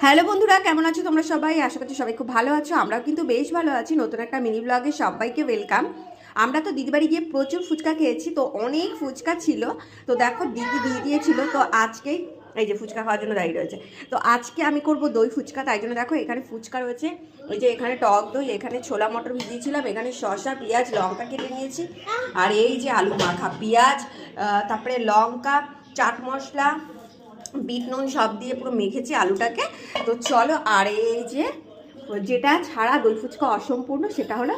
Hello বন্ধুরা, কেমন আছো তোমরা সবাই? আশা করছি সবাই খুব ভালো আছো। আমরাও কিন্তু বেশ ভালো আছি। নতুন একটা মিনি ব্লগে সবাইকে ওয়েলকাম। আমরা তো দিদি বাড়ি গিয়ে প্রচুর ফুচকা খেয়েছি, তো অনেক ফুচকা ছিল। তো দেখো দিদি দিয়ে দিয়েছিল, তো আজকেই এই যে ফুচকা খাওয়ার জন্য দাঁড়িয়ে রয়েছে। তো আজকে আমি করব দই ফুচকা, তাই জন্য দেখো এখানে ফুচকা রয়েছে, ওই যে এখানে টক দই, এখানে ছোলা মটর ভিজিয়েছিলাম, এখানে শসা পেঁয়াজ লঙ্কা কেটে নিয়েছি, আর এই যে আলু মাখা পেঁয়াজ, তারপরে লঙ্কা, চাট মশলা, বিট নুন সব দিয়ে পুরো মেখেছি আলুটাকে। তো চলো, আর এই যে যেটা ছাড়া দই ফুচকা অসম্পূর্ণ সেটা হলো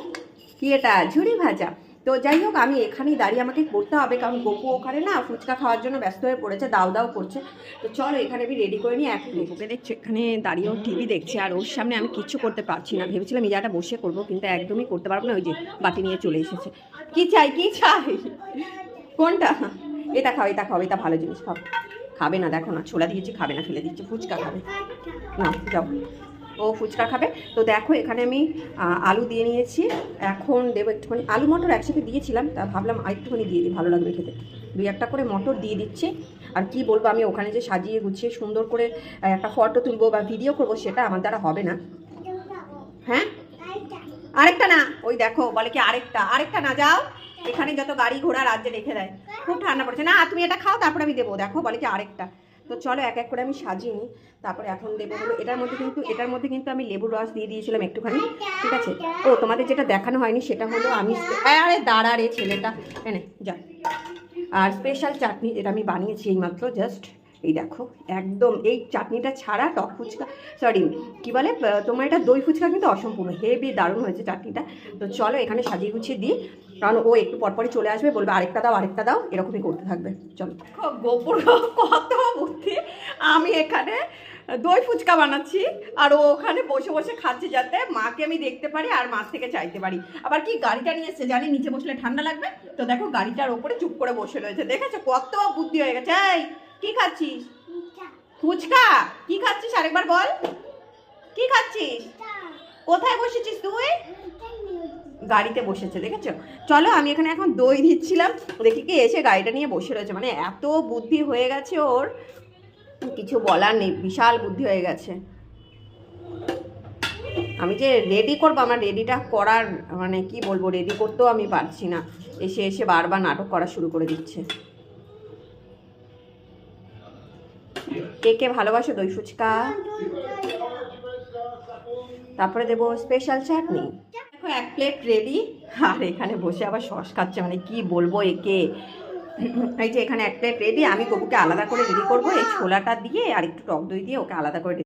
কি, এটা ঝুড়ি ভাজা। তো যাই হোক, আমি এখানেই দাঁড়িয়ে আমাকে করতে হবে, কারণ গপু ওখানে না ফুচকা খাওয়ার জন্য ব্যস্ত হয়ে পড়েছে, দাও দাও করছে। তো চলো এখানে আমি রেডি করে নিই। এখন গপুকে দেখছি এখানে দাঁড়িয়েও টিভি দেখছে, আর ওর সামনে আমি কিচ্ছু করতে পারছি না। ভেবেছিলাম এই জায়গাটা বসে করবো, কিন্তু একদমই করতে পারবো না। ওই যে বাটি নিয়ে চলে এসেছে। কি চাই কি চাই? কোনটা? এটা খাও, এটা খাও, এটা ভালো জিনিস, খাও। খাবে না, দেখো না ছোলা দিয়েছি, খাবে না, ফেলে দিচ্ছে। ফুচকা খাবে না, যাও, ও ফুচকা খাবে। তো দেখো এখানে আমি আলু দিয়ে নিয়েছি, এখন দেবো একটুখানি। আলু মটর একসাথে দিয়েছিলাম, তা ভাবলাম আরেকটুখানি দিয়ে দিই, ভালো লাগবে খেতে। দুই একটা করে মটর দিয়ে দিচ্ছি। আর কি বলবো, আমি ওখানে যে সাজিয়ে গুছিয়ে সুন্দর করে একটা ফটো তুলবো বা ভিডিও করবো, সেটা আমার দ্বারা হবে না। হ্যাঁ, আরেকটা না, ওই দেখো বলে কি আরেকটা, আরেকটা না, যাও। এখানে যত গাড়ি ঘোড়া রাজ্যে রেখে দেয়। খুব ঠান্ডা পড়েছে না, তুমি এটা খাও, তারপরে আমি দেবো। দেখো বলে কি আরেকটা। তো চলো এক এক করে আমি সাজিয়ে নিই, তারপরে এখন দেবো হলো এটার মধ্যে কিন্তু আমি লেবুর রস দিয়ে দিয়েছিলাম একটুখানি, ঠিক আছে। ও তোমাদের যেটা দেখানো হয়নি সেটা হলো আমি, আরে দাঁড়া রে ছেলেটা, এনে যা। আর স্পেশাল চাটনি যেটা আমি বানিয়েছি এইমাত্র জাস্ট, এই দেখো, একদম এই চাটনিটা ছাড়া টক ফুচকা, সরি কি বলে তোমার, এটা দই ফুচকা কিন্তু অসম্পূর্ণ, হেভি দারুণ হয়েছে চাটনিটা। তো চলো এখানে সাজিয়ে গুছিয়ে দিই, কারণ ও একটু পরপরই চলে আসবে, বলবে আরেকটা দাও আরেকটা দাও, এরকমই করতে থাকবে। চলো, গোপুর কত বুদ্ধি। আমি এখানে দই ফুচকা বানাচ্ছি, আর ও ওখানে বসে বসে খাচ্ছে, যাতে মাকে আমি দেখতে পারি আর মাছ থেকে চাইতে পারি। আবার কি গাড়িটা নিয়ে এসছে, জানি নিচে বসলে ঠান্ডা লাগবে, তো দেখো গাড়িটার ওপরে চুপ করে বসে রয়েছে, দেখেছো কত বুদ্ধি হয়ে গেছে। এই কি খাচ্ছিস? ফুচকা। কি খাচ্ছিস আরেকবার বল, কি খাচ্ছিস? কোথায় বসেছিস তুই? গাড়িতে বসেছে, দেখেছো। চলো আমি এখানে এখন দই দিচ্ছিলাম, দেখি কি এসে গাড়িটা নিয়ে বসে রয়েছে। মানে এত বুদ্ধি হয়ে গেছে ওর, কিছু বলার নেই, বিশাল বুদ্ধি হয়ে গেছে। আমি যে রেডি করবো, আমার রেডিটা করার মানে কি বলবো, রেডি করতেও আমি পারছি না, এসে এসে বারবার নাটক করা শুরু করে দিচ্ছে। কে কে ভালোবাসো দই ফুচকা? তারপরে দেবো স্পেশাল চাটনি। দেখো এক প্লেট রেডি, আর এখানে বসে আবার সস খাচ্ছে, মানে কি বলবো একে। এই যে এখানে এক প্লেট রেডি, আমি গপুকে আলাদা করে রেডি করবো এই ছোলাটা দিয়ে, আর একটু টক দই দিয়ে ওকে আলাদা করে